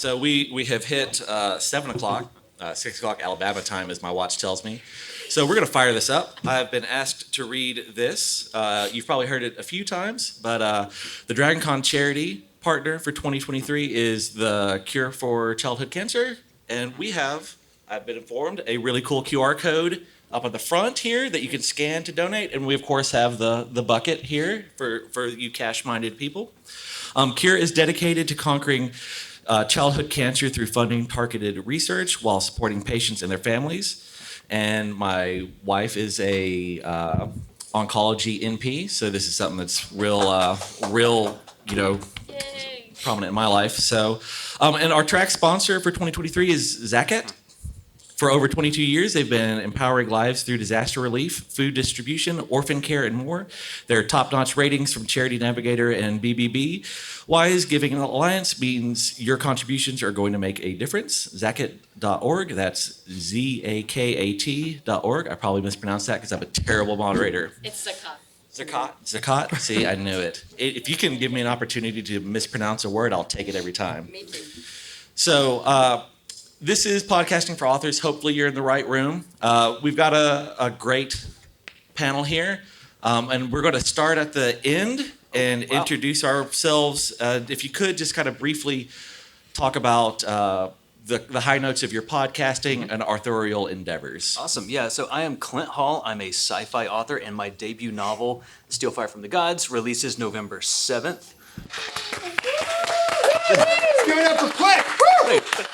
So we have hit 7 o'clock, 6 o'clock Alabama time, as my watch tells me. So we're going to fire this up. I've been asked to read this. You've probably heard it a few times, but the DragonCon charity partner for 2023 is the Cure for Childhood Cancer. And we have, I've been informed, a really cool QR code up on the front here that you can scan to donate. And we, of course, have the bucket here for you cash-minded people. Cure is dedicated to conquering childhood cancer through funding targeted research while supporting patients and their families. And my wife is a oncology NP, so this is something that's real, prominent in my life. So, and our track sponsor for 2023 is Zakat. For over 22 years, they've been empowering lives through disaster relief, food distribution, orphan care, and more. Their top-notch ratings from Charity Navigator and BBB. Wise Giving Alliance means your contributions are going to make a difference. Zakat.org, that's Zakat.org. I probably mispronounced that because I'm a terrible moderator. It's Zakat. Zakat? See, I knew it. If you can give me an opportunity to mispronounce a word, I'll take it every time. Me too. So, this is Podcasting for Authors. Hopefully you're in the right room. We've got a great panel here, and we're going to start at the end and introduce ourselves. If you could just kind of briefly talk about the high notes of your podcasting and authorial endeavors. Awesome. Yeah, so I am Clint Hall. I'm a sci-fi author, and my debut novel, Steal Fire from the Gods, releases November 7th. Give it up for Clint!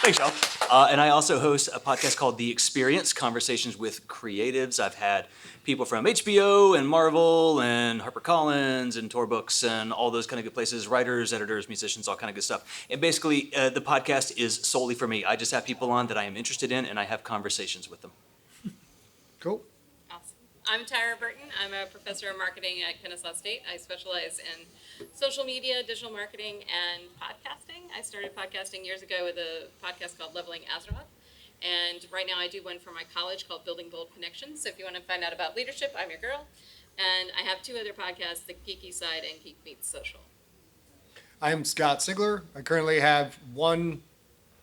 Thanks, y'all. And I also host a podcast called The Experience, Conversations with Creatives. I've had people from HBO and Marvel and HarperCollins and Tor Books and all those kind of good places, writers, editors, musicians, all kind of good stuff. And basically, the podcast is solely for me. I just have people on that I am interested in, and I have conversations with them. Cool. Awesome. I'm Tara Burton. I'm a professor of marketing at Kennesaw State. I specialize in social media, digital marketing, and podcasting. I started podcasting years ago with a podcast called Leveling Azeroth. And right now I do one for my college called Building Bold Connections. So if you want to find out about leadership, I'm your girl. And I have two other podcasts, The Geeky Side and Geek Meets Social. I am Scott Sigler. I currently have one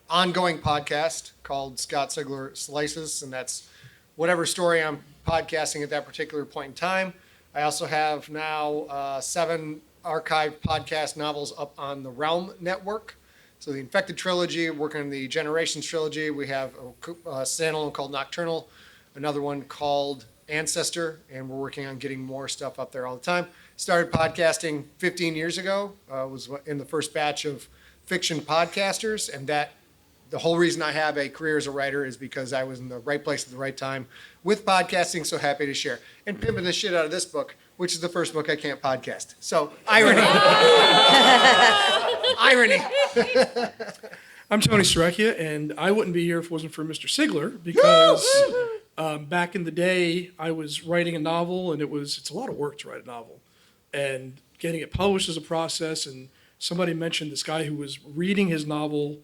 ongoing podcast called Scott Sigler Slices, and that's whatever story I'm podcasting at that particular point in time. I also have now 7 archived podcast novels up on the Realm Network. So the Infected Trilogy, working on the Generations Trilogy. We have a standalone called Nocturnal, another one called Ancestor, and we're working on getting more stuff up there all the time. Started podcasting 15 years ago, was in the first batch of fiction podcasters, and that the whole reason I have a career as a writer is because I was in the right place at the right time with podcasting, so happy to share. And pimping the shit out of this book, which is the first book I can't podcast. So, irony. Irony. I'm Tony Serecchia, and I wouldn't be here if it wasn't for Mr. Sigler, because back in the day, I was writing a novel, and it's a lot of work to write a novel. And getting it published is a process, and somebody mentioned this guy who was reading his novel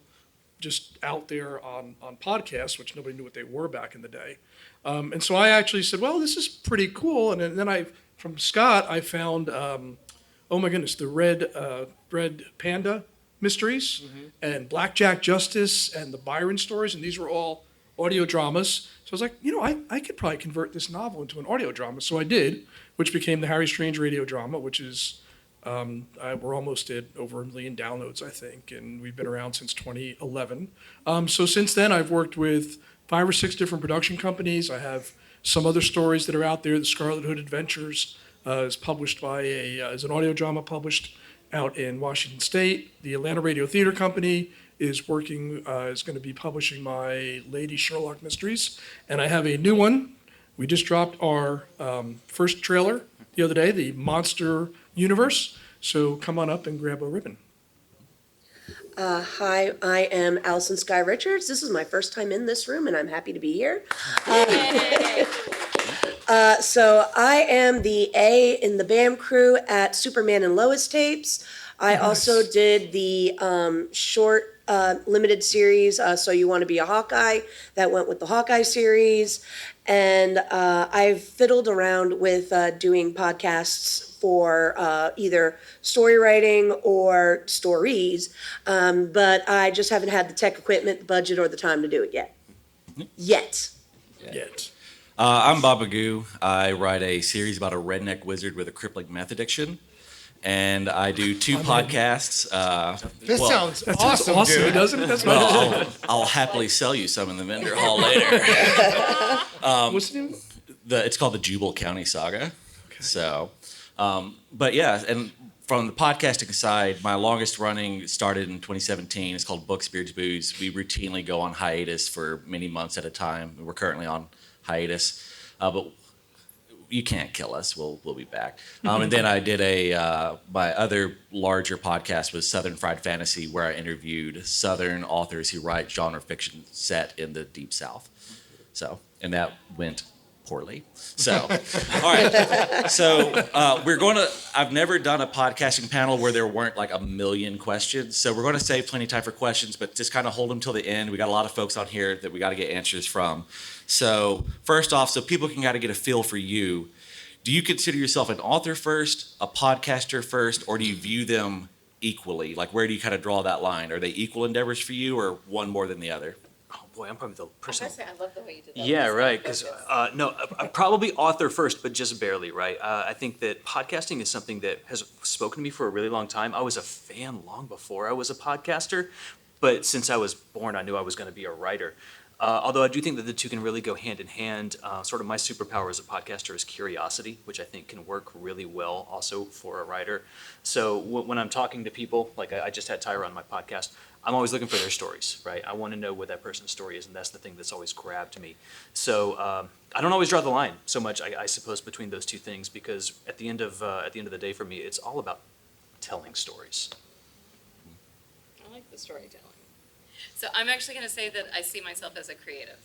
just out there on podcasts, which nobody knew what they were back in the day. And so I actually said, well, this is pretty cool. And then from Scott, I found, oh my goodness, the Red Panda mysteries and Blackjack Justice and the Byron stories. And these were all audio dramas. So I was like, I could probably convert this novel into an audio drama. So I did, which became the Harry Strange radio drama, which is, we're almost at over 1 million downloads, I think, and we've been around since 2011. So since then, I've worked with 5 or 6 different production companies. I have some other stories that are out there. The Scarlet Hood Adventures is published by is an audio drama published out in Washington State. The Atlanta Radio Theater Company is going to be publishing my Lady Sherlock Mysteries, and I have a new one. We just dropped our first trailer the other day, the Monster Universe. So come on up and grab a ribbon. Hi, I am Allison Sky Richards. This is my first time in this room, and I'm happy to be here. So I am the A in the BAM crew at Superman and Lois Tapes. I also did the short limited series, So You Want to Be a Hawkeye, that went with the Hawkeye series. And I've fiddled around with doing podcasts for either story writing or stories, but I just haven't had the tech equipment, the budget, or the time to do it yet. Yet. I'm Bob Magoo. I write a series about a redneck wizard with a crippling meth addiction. And I do 2 podcasts. This well, sounds That sounds awesome, awesome, dude. doesn't it? That's well, I'll happily sell you some in the vendor hall later. What's the name? It's called the Jubal County Saga. So, but yeah, and from the podcasting side, my longest running started in 2017. It's called Books, Beards, Booze. We routinely go on hiatus for many months at a time. We're currently on hiatus, but you can't kill us. We'll be back. And then I did my other larger podcast was Southern Fried Fantasy, where I interviewed Southern authors who write genre fiction set in the Deep South. So, and that went poorly. So, all right. So I've never done a podcasting panel where there weren't like a million questions. So we're going to save plenty of time for questions, but just kind of hold them till the end. We got a lot of folks on here that we got to get answers from. So first off, so people can kind of get a feel for you. Do you consider yourself an author first, a podcaster first, or do you view them equally? Like where do you kind of draw that line? Are they equal endeavors for you or one more than the other? Oh boy, I'm probably the I person. gotta say, I love the way you did that. Yeah, It's right. so Because focused. no, probably author first, but just barely. Right. I think that podcasting is something that has spoken to me for a really long time. I was a fan long before I was a podcaster, but since I was born, I knew I was going to be a writer. Although I do think that the two can really go hand in hand. Sort of my superpower as a podcaster is curiosity, which I think can work really well also for a writer. So when I'm talking to people, like I just had Tyra on my podcast, I'm always looking for their stories, right? I want to know what that person's story is, and that's the thing that's always grabbed me. So I don't always draw the line so much, I suppose, between those two things, because at the end of the day, for me, it's all about telling stories. I like the storytelling. So I'm actually going to say that I see myself as a creative.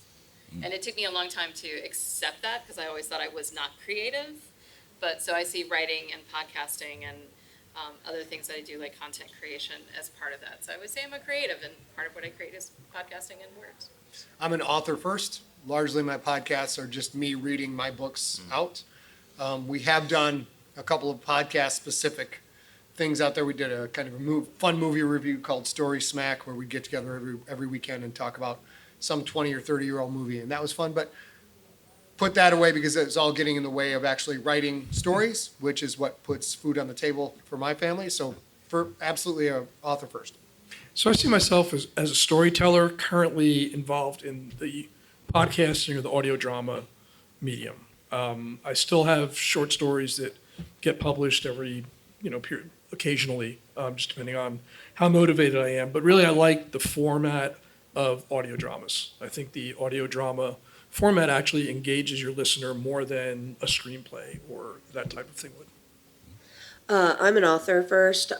And it took me a long time to accept that because I always thought I was not creative. But so I see writing and podcasting and other things that I do, like content creation, as part of that. So I would say I'm a creative, and part of what I create is podcasting and words. I'm an author first. Largely, my podcasts are just me reading my books out. We have done a couple of podcast-specific things out there. We did a kind of a fun movie review called Story Smack, where we get together every weekend and talk about some 20 or 30-year-old movie, and that was fun. But put that away because it's all getting in the way of actually writing stories, which is what puts food on the table for my family. So, for absolutely a author first. So I see myself as a storyteller currently involved in the podcasting or the audio drama medium. I still have short stories that get published every, period, occasionally, just depending on how motivated I am. But really, I like the format of audio dramas. I think the audio drama format actually engages your listener more than a screenplay or that type of thing would. I'm an author first,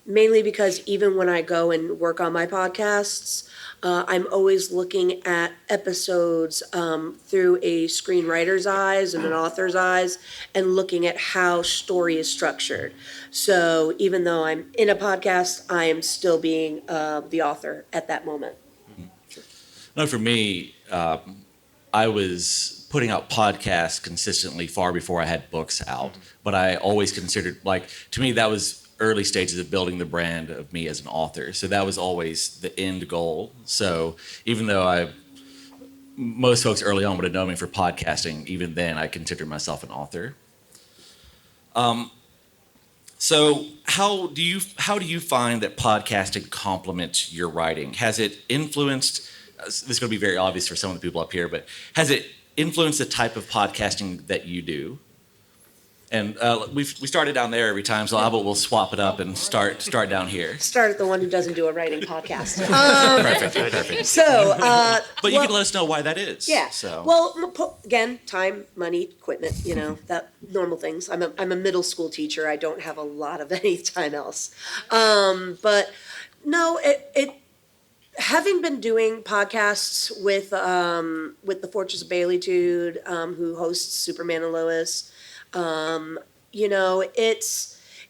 mainly because even when I go and work on my podcasts, I'm always looking at episodes through a screenwriter's eyes and an author's eyes and looking at how story is structured. So even though I'm in a podcast, I am still being the author at that moment. No, for me, I was putting out podcasts consistently far before I had books out. But I always considered, to me, that was early stages of building the brand of me as an author. So that was always the end goal. So even though most folks early on would have known me for podcasting, even then I considered myself an author. So how do you find that podcasting complements your writing? Has it influenced? This is going to be very obvious for some of the people up here, but has it influenced the type of podcasting that you do? And we started down there every time, so how about we'll swap it up and start down here. Start at the one who doesn't do a writing podcast. Perfect. So, But you can let us know why that is. yeah. So. Well, again, time, money, equipment, that normal things. I'm a middle school teacher. I don't have a lot of any time else. But no, it having been doing podcasts with the Fortress of Baileytude, who hosts Superman and Lois,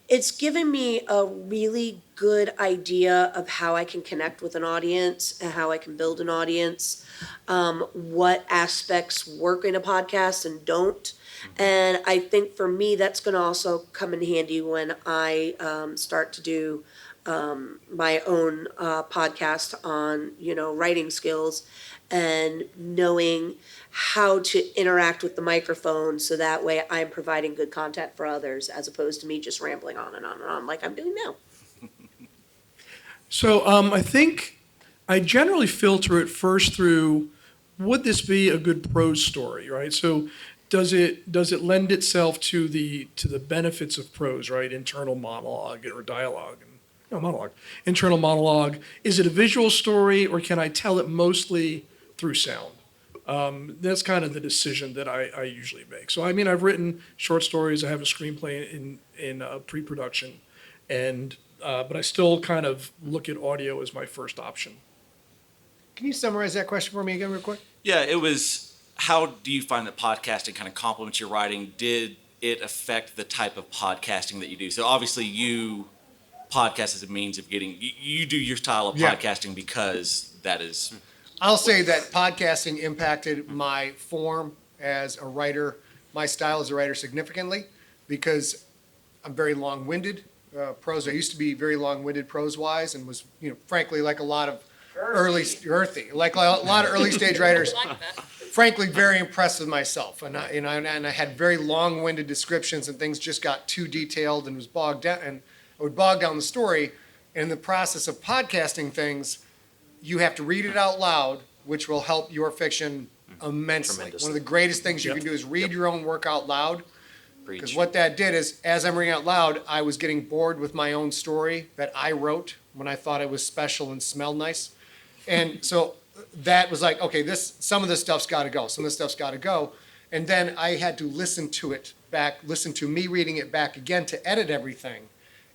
it's given me a really good idea of how I can connect with an audience and how I can build an audience, what aspects work in a podcast and don't. And I think for me, that's going to also come in handy when I start to do my own podcast on, writing skills and knowing how to interact with the microphone so that way I'm providing good content for others as opposed to me just rambling on and on and on like I'm doing now. So I think I generally filter it first through, would this be a good prose story, right? So does it lend itself to the benefits of prose, right? Internal monologue or dialogue. No, monologue. Internal monologue. Is it a visual story or can I tell it mostly through sound? That's kind of the decision that I usually make. So I mean, I've written short stories. I have a screenplay in pre-production, and but I still kind of look at audio as my first option. Can you summarize that question for me again real quick? Yeah, it was, how do you find that podcasting kind of complements your writing? Did it affect the type of podcasting that you do? So obviously you podcast as a means of getting, you do your style of Yeah. podcasting because that is... I'll say that podcasting impacted my form as a writer, my style as a writer significantly, because I'm very long-winded. Prose, I used to be very long-winded prose-wise and was, frankly, like a lot of early stage writers, I like that. frankly, very impressed with myself. And I had very long-winded descriptions and things just got too detailed and was bogged down, and I would bog down the story. And in the process of podcasting things, you have to read it out loud, which will help your fiction immensely. Tremendously. One of the greatest things you can do is read your own work out loud. Because Preach. what that did is, as I'm reading out loud, I was getting bored with my own story that I wrote when I thought it was special and smelled nice. And so that was like, okay, some of this stuff's got to go. Some of this stuff's got to go. And then I had to listen to it back, listen to me reading it back again to edit everything.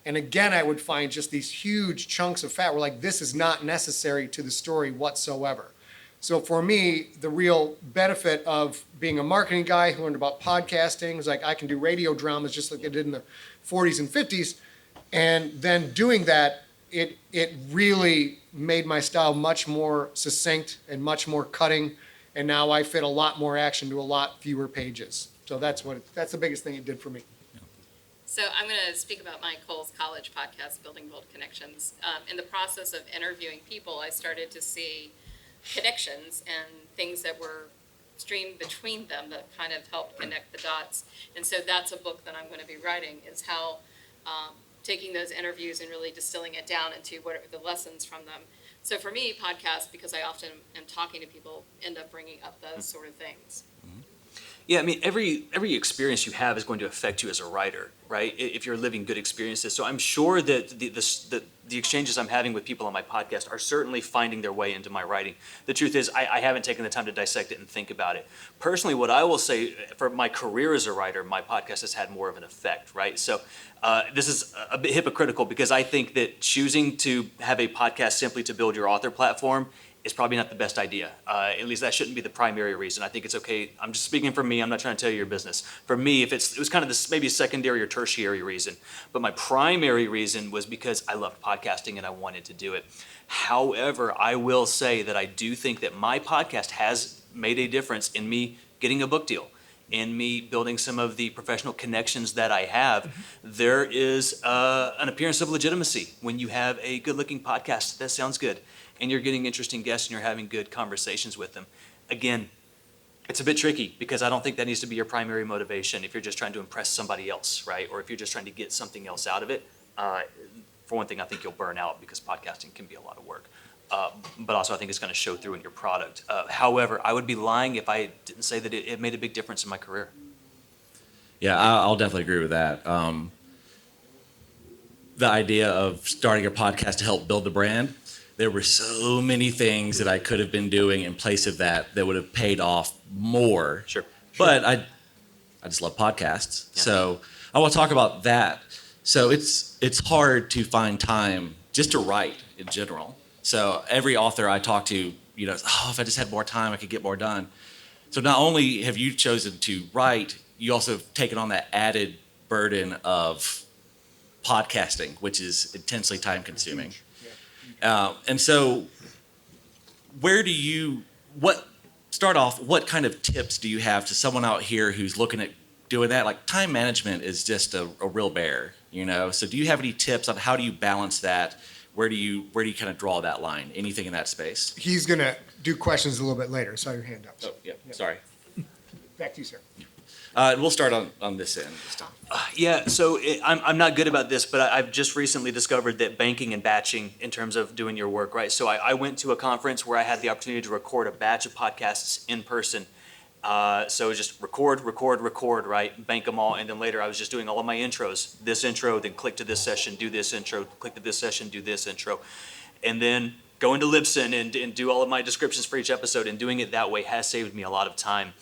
And again, I would find just these huge chunks of fat where like, this is not necessary to the story whatsoever. So for me, the real benefit of being a marketing guy who learned about podcasting was like, I can do radio dramas just like I did in the 40s and 50s. And then doing that, it really made my style much more succinct and much more cutting. And now I fit a lot more action to a lot fewer pages. So that's the biggest thing it did for me. So I'm going to speak about my Coles College podcast, Building Bold Connections. In the process of interviewing people, I started to see connections and things that were streamed between them that kind of helped connect the dots. And so that's a book that I'm going to be writing, is how taking those interviews and really distilling it down into what are the lessons from them. So for me, podcasts, because I often am talking to people, end up bringing up those sort of things. Yeah, I mean, every experience you have is going to affect you as a writer, right? If you're living good experiences. So I'm sure that the exchanges I'm having with people on my podcast are certainly finding their way into my writing. The truth is, I haven't taken the time to dissect it and think about it. Personally, what I will say, for my career as a writer, my podcast has had more of an effect, right? So this is a bit hypocritical because I think that choosing to have a podcast simply to build your author platform is probably not the best idea. At least that shouldn't be the primary reason. I think it's okay. I'm just speaking for me. I'm not trying to tell you your business. For me, it was kind of this maybe secondary or tertiary reason. But my primary reason was because I loved podcasting and I wanted to do it. However, I will say that I do think that my podcast has made a difference in me getting a book deal, in me building some of the professional connections that I have. There is an appearance of legitimacy when you have a good-looking podcast that sounds good, and you're getting interesting guests and you're having good conversations with them. Again, it's a bit tricky because I don't think that needs to be your primary motivation if you're just trying to impress somebody else, right? Or if you're just trying to get something else out of it. For one thing, I think you'll burn out because podcasting can be a lot of work. But also I think it's going to show through in your product. However, I would be lying if I didn't say that it made a big difference in my career. Yeah, I'll definitely agree with that. The idea of starting a podcast to help build the brand, there were so many things that I could have been doing in place of that would have paid off more. Sure. But I just love podcasts. Yeah. So I want to talk about that. So it's hard to find time just to write in general. So every author I talk to, if I just had more time, I could get more done. So not only have you chosen to write, you also have taken on that added burden of podcasting, which is intensely time consuming. And so start off, what kind of tips do you have to someone out here who's looking at doing that? Like, time management is just a real bear, So do you have any tips on how do you balance that? Where do you kind of draw that line? Anything in that space? He's going to do questions a little bit later. Saw your hand up. Oh, yeah, sorry. Back to you, sir. We'll start on this end this time. Yeah, so I'm not good about this, but I've just recently discovered that banking and batching in terms of doing your work, right? So I went to a conference where I had the opportunity to record a batch of podcasts in person. So just record, right? Bank them all, and then later I was just doing all of my intros. This intro, then click to this session, do this intro, click to this session, do this intro. And then go into Libsyn and do all of my descriptions for each episode, and doing it that way has saved me a lot of time.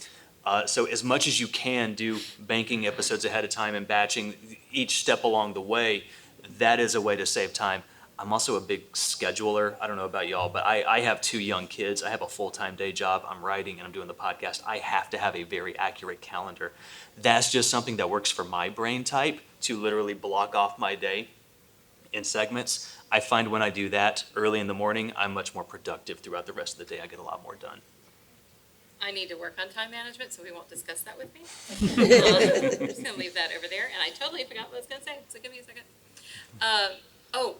So as much as you can do banking episodes ahead of time and batching each step along the way, that is a way to save time. I'm also a big scheduler. I don't know about y'all, but I have 2 young kids. I have a full-time day job. I'm writing and I'm doing the podcast. I have to have a very accurate calendar. That's just something that works for my brain type, to literally block off my day in segments. I find when I do that early in the morning, I'm much more productive throughout the rest of the day. I get a lot more done. I need to work on time management, so we won't discuss that with me. I'm just gonna leave that over there, and I totally forgot what I was gonna say, so give me a second. I don't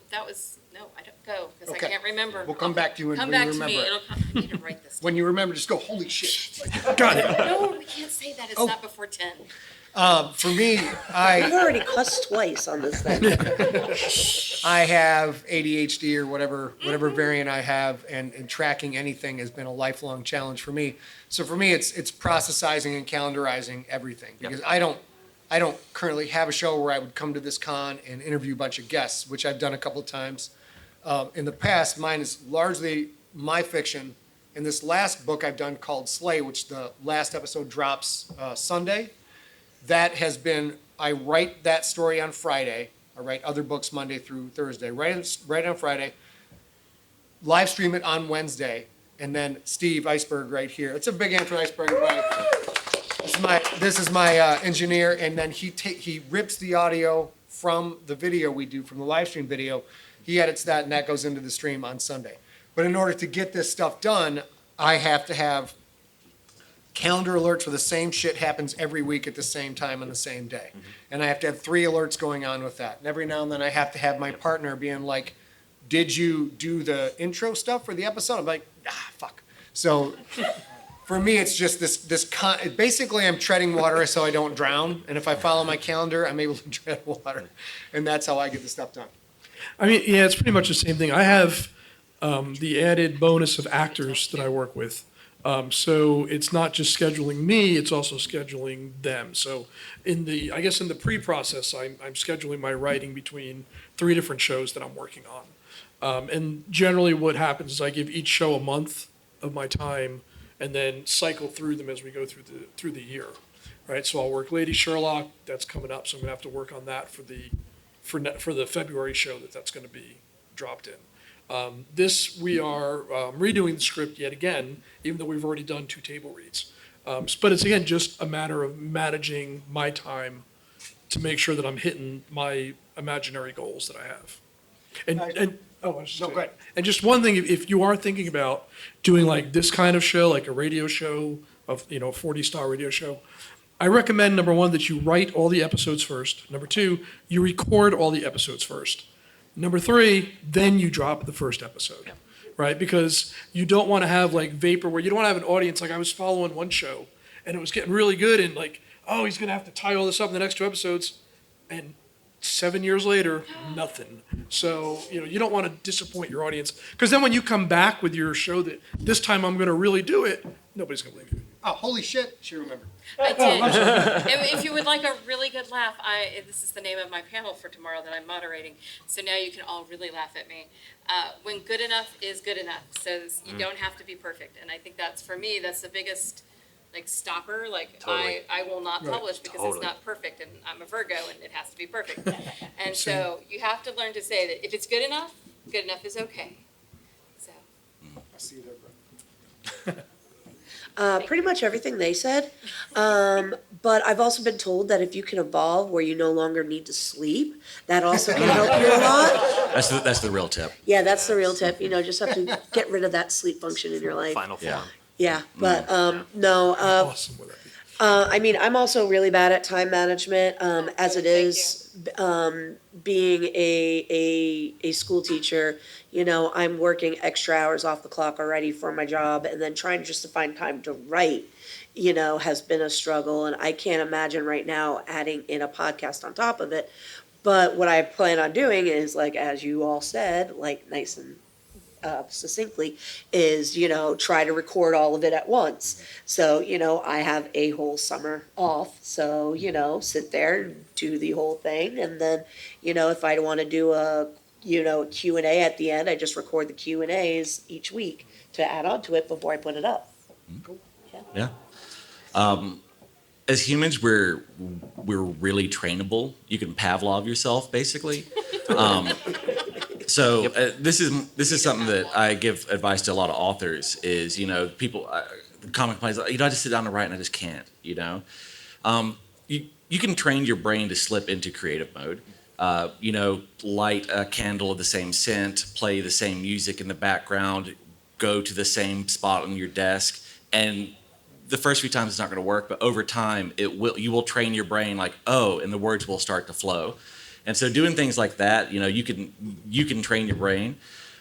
go, because I Okay. can't remember. We'll come back to you when Come we back to remember me, it. I need to write this. When you remember, just go, holy shit. Got it. No, we can't say that, it's Oh. not before 10. For me, I've already cussed twice on this thing. I have ADHD or whatever variant I have, and tracking anything has been a lifelong challenge for me. So for me, it's processizing and calendarizing everything, because I don't currently have a show where I would come to this con and interview a bunch of guests, which I've done a couple of times. In the past, mine is largely my fiction. And this last book I've done called Slay, which the last episode drops Sunday, that has been, I write that story on Friday. I write other books Monday through Thursday. Write on Friday, live stream it on Wednesday, and then Steve Iceberg right here. It's a big hand for Iceberg. This is my engineer, and then he rips the audio from the video we do, from the live stream video. He edits that, and that goes into the stream on Sunday. But in order to get this stuff done, I have to have calendar alerts where the same shit happens every week at the same time on the same day. And I have to have 3 alerts going on with that. And every now and then I have to have my partner being like, did you do the intro stuff for the episode? I'm like, fuck. So for me, it's just basically I'm treading water so I don't drown. And if I follow my calendar, I'm able to tread water. And that's how I get the stuff done. I mean, yeah, it's pretty much the same thing. I have the added bonus of actors that I work with. So it's not just scheduling me, it's also scheduling them. So in the pre-process, I'm scheduling my writing between 3 different shows that I'm working on. And generally what happens is I give each show a month of my time and then cycle through them as we go through the year, right? So I'll work Lady Sherlock, that's coming up, so I'm gonna have to work on that for the February show that's gonna be dropped in. We are redoing the script yet again, even though we've already done 2 table reads. But it's, again, just a matter of managing my time to make sure that I'm hitting my imaginary goals that I have. I was just No, saying- go ahead. And just one thing, if you are thinking about doing like this kind of show, like a radio show, a 40-star radio show, I recommend, number 1, that you write all the episodes first. Number 2, you record all the episodes first. Number 3, then you drop the first episode, right? Because you don't want to have like vaporware. You don't want to have an audience. Like I was following one show and it was getting really good and like, oh, he's going to have to tie all this up in the next 2 episodes. And 7 years later, nothing. So, you don't want to disappoint your audience. Because then when you come back with your show that this time I'm going to really do it, nobody's going to believe you. Oh, holy shit, she remembered. I did. If you would like a really good laugh, this is the name of my panel for tomorrow that I'm moderating. So now you can all really laugh at me. When good enough is good enough. So you don't have to be perfect. And I think that's, for me, that's the biggest stopper. Totally. I will not publish because Totally. it's not perfect. And I'm a Virgo and it has to be perfect. And so you have to learn to say that if it's good enough is okay. So. I see you there, bro. Pretty much everything they said. But I've also been told that if you can evolve where you no longer need to sleep, that also can help you a lot. That's the real tip. Yeah, that's the real tip. Just have to get rid of that sleep function in your life. Final form. Yeah. Yeah, but no. Awesome would that be? I mean, I'm also really bad at time management, as it thank is, being a school teacher. I'm working extra hours off the clock already for my job, and then trying just to find time to write, has been a struggle. And I can't imagine right now adding in a podcast on top of it. But what I plan on doing is, like, as you all said, like, nice and succinctly, is try to record all of it at once. So I have a whole summer off, so sit there and do the whole thing, and then if I want to do a Q&A at the end, I just record the Q&As each week to add on to it before I put it up. Yeah. As humans, we're really trainable. You can Pavlov yourself, basically. So this is something that I give advice to a lot of authors. Is people common complaints like, I just sit down and write and I just can't. You can train your brain to slip into creative mode. Light a candle of the same scent, play the same music in the background, go to the same spot on your desk, and the first few times it's not going to work, but over time you will train your brain like, and the words will start to flow. And so doing things like that, you can train your brain.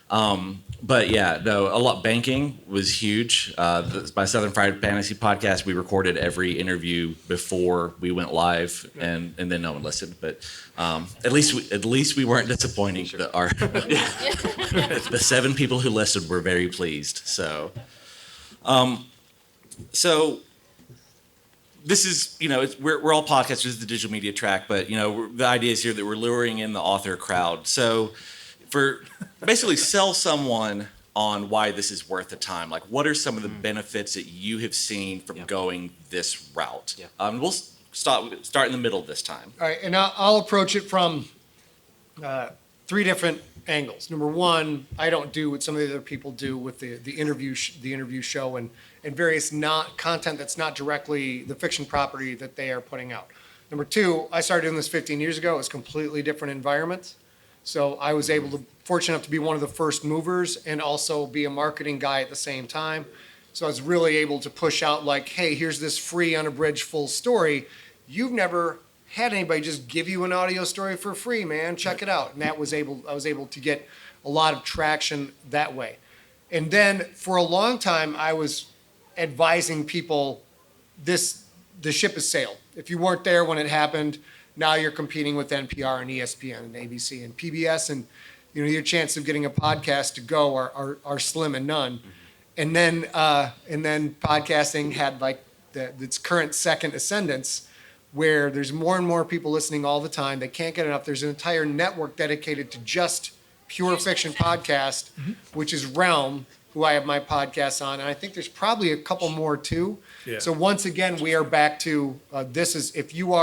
But yeah, no, a lot. Banking was huge. By Southern Fried Fantasy Podcast, we recorded every interview before we went live, and then no one listened. But at least we weren't disappointing. The 7 people who listened were very pleased. So this is, we're all podcasters. This is the digital media track, but the idea is here that we're luring in the author crowd. So for basically sell someone on why this is worth the time. Like, what are some of the benefits that you have seen from going this route? Yeah. We'll start in the middle this time. All right, and I'll approach it from 3 different angles. Number one, I don't do what some of the other people do with the interview show and various content that's not directly the fiction property that they are putting out. Number 2, I started doing this 15 years ago. It was completely different environment. So I was fortunate enough to be one of the first movers and also be a marketing guy at the same time. So I was really able to push out like, hey, here's this free unabridged full story. You've never had anybody just give you an audio story for free, man. Check it out. And I was able to get a lot of traction that way. And then for a long time, I was advising people, the ship has sailed. If you weren't there when it happened, now you're competing with NPR and ESPN and ABC and PBS, and your chance of getting a podcast to go are slim and none. And then podcasting had like its current second ascendance, where there's more and more people listening all the time. They can't get enough. There's an entire network dedicated to just pure fiction podcast, which is Realm, who I have my podcast on, and I think there's probably a couple more too. Yeah. So once again, we are back to this is if you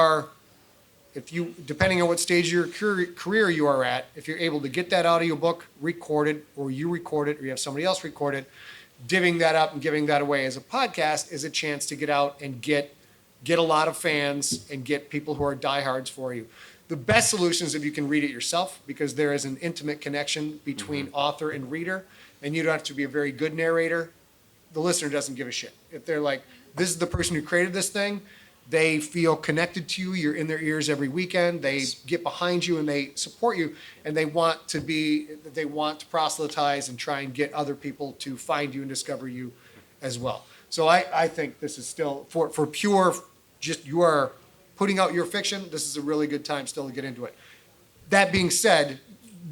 depending on what stage of your career you are at, if you're able to get that audiobook recorded, or you record it, or you have somebody else record it, divvying that up and giving that away as a podcast is a chance to get out and get a lot of fans and get people who are diehards for you. The best solution is if you can read it yourself, because there is an intimate connection between author and reader, and you don't have to be a very good narrator. The listener doesn't give a shit. If they're like, this is the person who created this thing, they feel connected to you. You're in their ears every weekend. They get behind you and they support you, and they want to proselytize and try and get other people to find you and discover you as well. So I think this is still for pure, just you are putting out your fiction. This is a really good time still to get into it. That being said,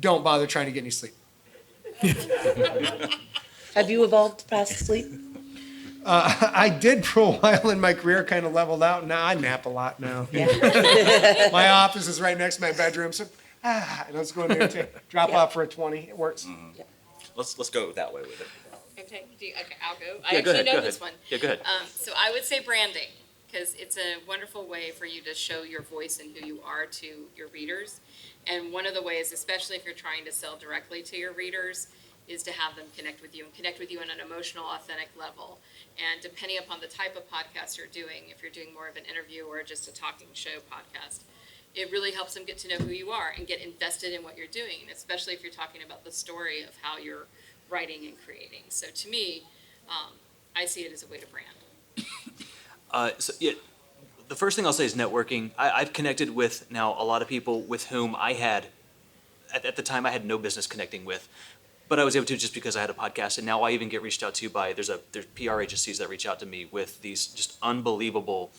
don't bother trying to get any sleep. Have you evolved past sleep? I did for a while in my career, kind of leveled out. Now I nap a lot now. Yeah. My office is right next to my bedroom, so and let's go in there and drop off for a 20. It works. Let's go that way with it. Okay, I'll go. Yeah, I go actually ahead, know go this ahead. one. Yeah, go ahead. So I would say branding, because it's a wonderful way for you to show your voice and who you are to your readers. And one of the ways, especially if you're trying to sell directly to your readers, is to have them connect with you and connect with you on an emotional, authentic level. And depending upon the type of podcast you're doing, if you're doing more of an interview or just a talking show podcast, it really helps them get to know who you are and get invested in what you're doing, and especially if you're talking about the story of how you're writing and creating. So to me, I see it as a way to brand. The first thing I'll say is networking. I've connected with now a lot of people with whom I had, at the time, I had no business connecting with. But I was able to just because I had a podcast, and now I even get reached out to by there's PR agencies that reach out to me with these just unbelievable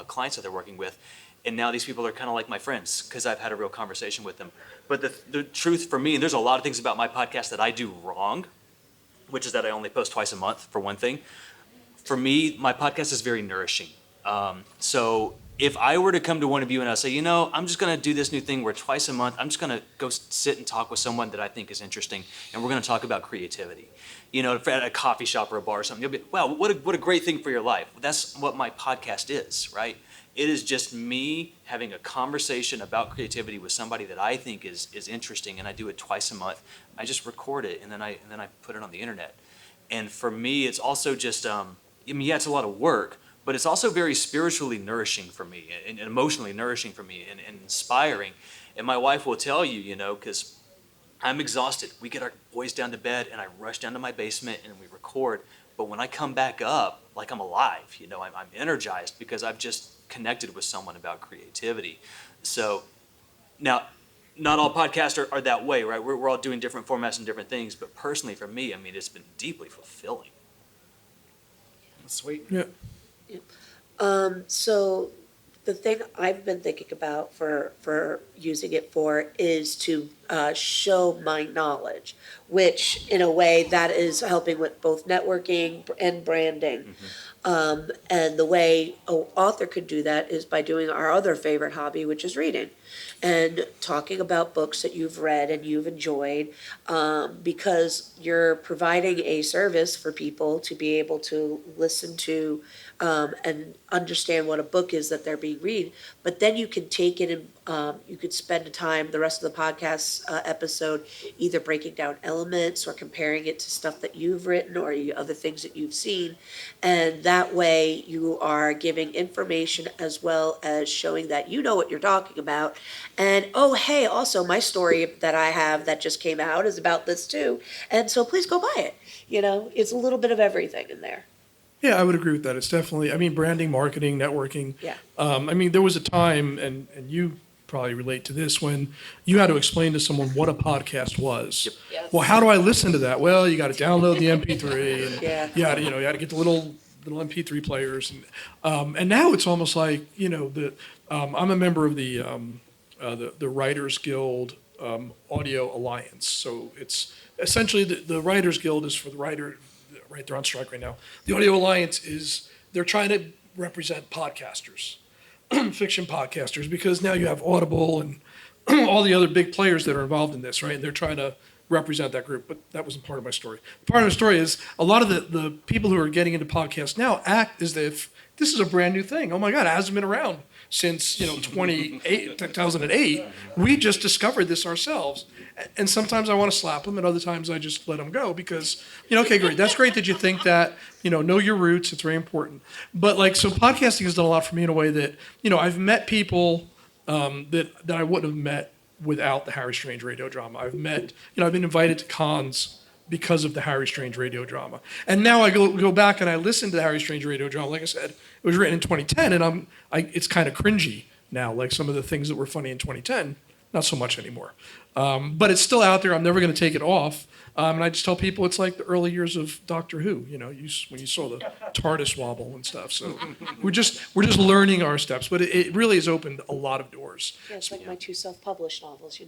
clients that they're working with, and now these people are kind of like my friends because I've had a real conversation with them. But the truth for me, and there's a lot of things about my podcast that I do wrong, which is that I only post twice a month for one thing. For me, my podcast is very nourishing. So if I were to come to one of you and I say, I'm just going to do this new thing where twice a month, I'm just going to go sit and talk with someone that I think is interesting, and we're going to talk about creativity. At a coffee shop or a bar or something, you'll be, wow, what a great thing for your life. That's what my podcast is, right? It is just me having a conversation about creativity with somebody that I think is interesting, and I do it twice a month. I just record it, and then I put it on the internet. And for me, it's also just, it's a lot of work, but it's also very spiritually nourishing for me and emotionally nourishing for me and inspiring. And my wife will tell you, because I'm exhausted. We get our boys down to bed and I rush down to my basement and we record. But when I come back up, like I'm alive, I'm energized because I've just connected with someone about creativity. So now, not all podcasts are that way, right? We're all doing different formats and different things. But personally for me, it's been deeply fulfilling. Sweet. Yeah. So the thing I've been thinking about for using it for is to show my knowledge, which in a way that is helping with both networking and branding. And the way an author could do that is by doing our other favorite hobby, which is reading, and talking about books that you've read and you've enjoyed, because you're providing a service for people to be able to listen to and understand what a book is that they're being read. But then you can take it and you could spend the rest of the podcast episode either breaking down elements or comparing it to stuff that you've written or other things that you've seen. And that way you are giving information as well as showing that you know what you're talking about. And, oh, hey, also my story that I have that just came out is about this too. And so please go buy it. It's a little bit of everything in there. Yeah, I would agree with that. It's definitely, branding, marketing, networking. Yeah. There was a time, and you probably relate to this, when you had to explain to someone what a podcast was. Yep. Yes. Well, how do I listen to that? Well, you got to download the MP3, and Yeah. you had to get the little MP3 players, and now it's almost like I'm a member of the Writers Guild Audio Alliance. So it's essentially the Writers Guild is for the writer. Right, they're on strike right now. The Audio Alliance they're trying to represent podcasters, fiction podcasters, because now you have Audible and all the other big players that are involved in this, right? And they're trying to represent that group, but that wasn't part of my story. Part of the story is a lot of the people who are getting into podcasts now act as if this is a brand new thing. Oh my God, it hasn't been around since 2008. We just discovered this ourselves. And sometimes I want to slap them, and other times I just let them go because, okay, great. That's great that you think that, know your roots. It's very important. But so podcasting has done a lot for me in a way that, I've met people that I wouldn't have met without the Harry Strange radio drama. I've met, I've been invited to cons because of the Harry Strange radio drama. And now I go back and I listen to the Harry Strange radio drama. Like I said, it was written in 2010, and it's kind of cringy now, like some of the things that were funny in 2010. Not so much anymore. But it's still out there. I'm never going to take it off. And I just tell people it's like the early years of Doctor Who, when you saw the TARDIS wobble and stuff. So we're just learning our steps, but it really has opened a lot of doors. Yeah, it's like my two self-published novels,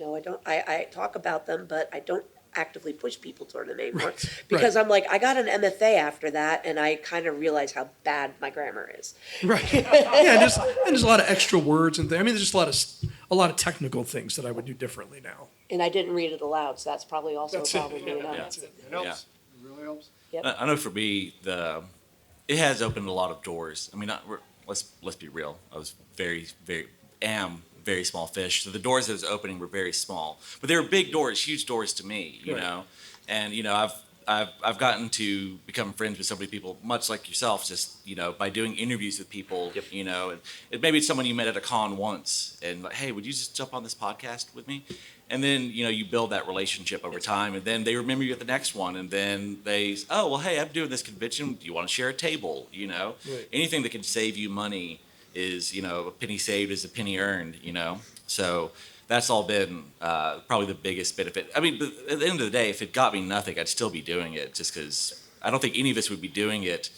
I talk about them, but I don't actively push people toward them anymore. Because I'm like, I got an MFA after that, and I kind of realize how bad my grammar is. Right. Yeah, and there's a lot of extra words and things. There's just a lot of technical things that I would do differently now. And I didn't read it aloud, so that's probably also That's a it. problem. Yeah. It helps. It really helps. Yep. I know for me, it has opened a lot of doors. Let's be real. I was very small fish. So the doors that was opening were very small, but they were big doors, huge doors to me, you know. And I've gotten to become friends with so many people, much like yourself, just by doing interviews with people. Yep. And maybe it's someone you met at a con once, and like, hey, would you just jump on this podcast with me? And then you build that relationship over time, and then they remember you at the next one, and then oh well, hey, I'm doing this convention. Do you want to share a table? Right. Anything that can save you money is a penny saved is a penny earned. So that's all been probably the biggest benefit. I mean, but at the end of the day, if it got me nothing, I'd still be doing it just because I don't think any of us would be doing it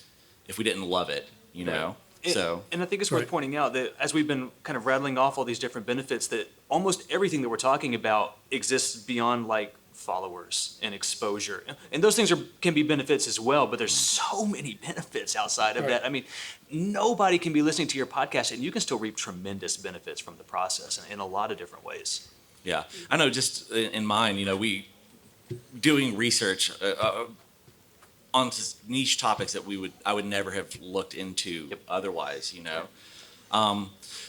if we didn't love it, And I think it's worth Right. pointing out that as we've been kind of rattling off all these different benefits, that almost everything that we're talking about exists beyond like followers and exposure. And those things can be benefits as well, but there's so many benefits outside of Right. that. I mean, nobody can be listening to your podcast and you can still reap tremendous benefits from the process in a lot of different ways. Yeah, I know. Just in mine, we doing research on niche topics that I would never have looked into otherwise.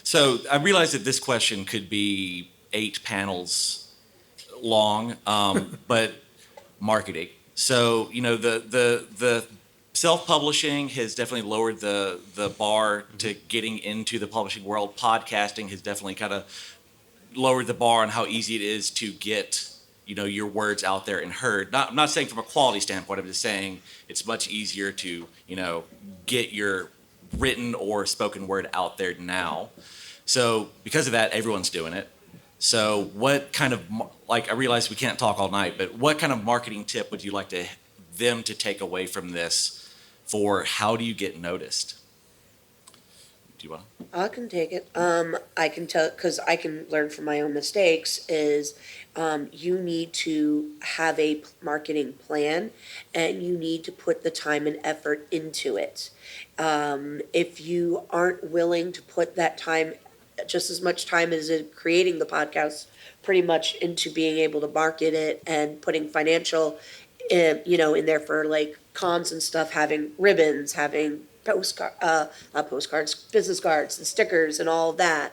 So I realized that this question could be 8 panels long, but marketing. So the self-publishing has definitely lowered the bar to getting into the publishing world. Podcasting has definitely kind of lowered the bar on how easy it is to get your words out there and heard. I'm not saying from a quality standpoint. I'm just saying it's much easier to get your written or spoken word out there now. So because of that, everyone's doing it. So what kind of I realize we can't talk all night, but what kind of marketing tip would you like them to take away from this for how do you get noticed? Do you want to? I can take it. I can tell, because I can learn from my own mistakes, is you need to have a marketing plan and you need to put the time and effort into it. If you aren't willing to put that time, just as much time as in creating the podcast, pretty much into being able to market it and putting financial, in there for like cons and stuff, having ribbons, having not postcards, business cards and stickers and all of that.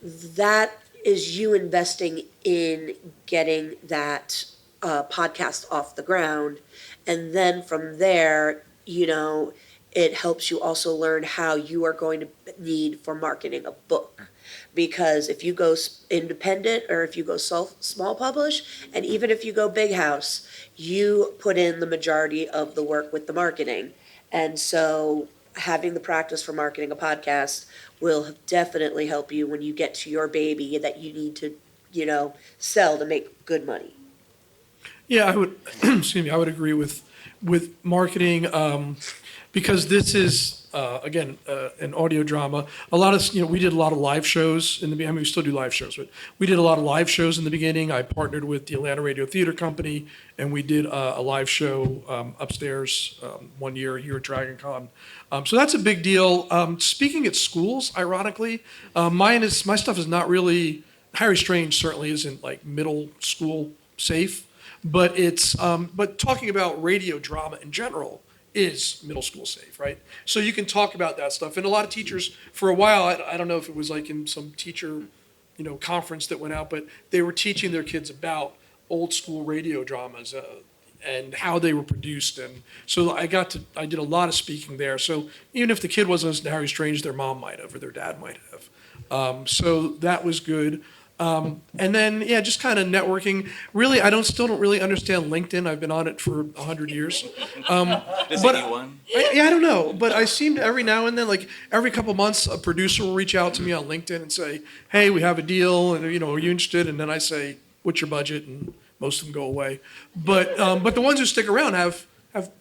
That is you investing in getting that podcast off the ground. And then from there, it helps you also learn how you are going to need for marketing a book. Because if you go independent or if you go small publish, and even if you go big house, you put in the majority of the work with the marketing. And so having the practice for marketing a podcast will definitely help you when you get to your baby that you need to, sell to make good money. Yeah, I would, excuse me, I would agree with marketing, because this is, again, an audio drama. A lot of, we did a lot of live shows in the beginning. I mean, we still do live shows, but we did a lot of live shows in the beginning. I partnered with the Atlanta Radio Theater Company, and we did a live show upstairs one year here at Dragon Con. So that's a big deal. Speaking at schools, ironically, my stuff is not really, Harry Strange certainly isn't like middle school safe, but but talking about radio drama in general is middle school safe, right? So you can talk about that stuff. And a lot of teachers, for a while, I don't know if it was like in some teacher, conference that went out, but they were teaching their kids about old school radio dramas and how they were produced. And so I did a lot of speaking there. So even if the kid wasn't listening to Harry Strange, their mom might have, or their dad might have. So that was good. And then, yeah, just kind of networking. Really, I still don't really understand LinkedIn. I've been on it for 100 years. Does But anyone? I don't know. But I seem to every now and then, like every couple months, a producer will reach out to me on LinkedIn and say, hey, we have a deal, and, are you interested? And then I say, what's your budget? And most of them go away. But the ones who stick around have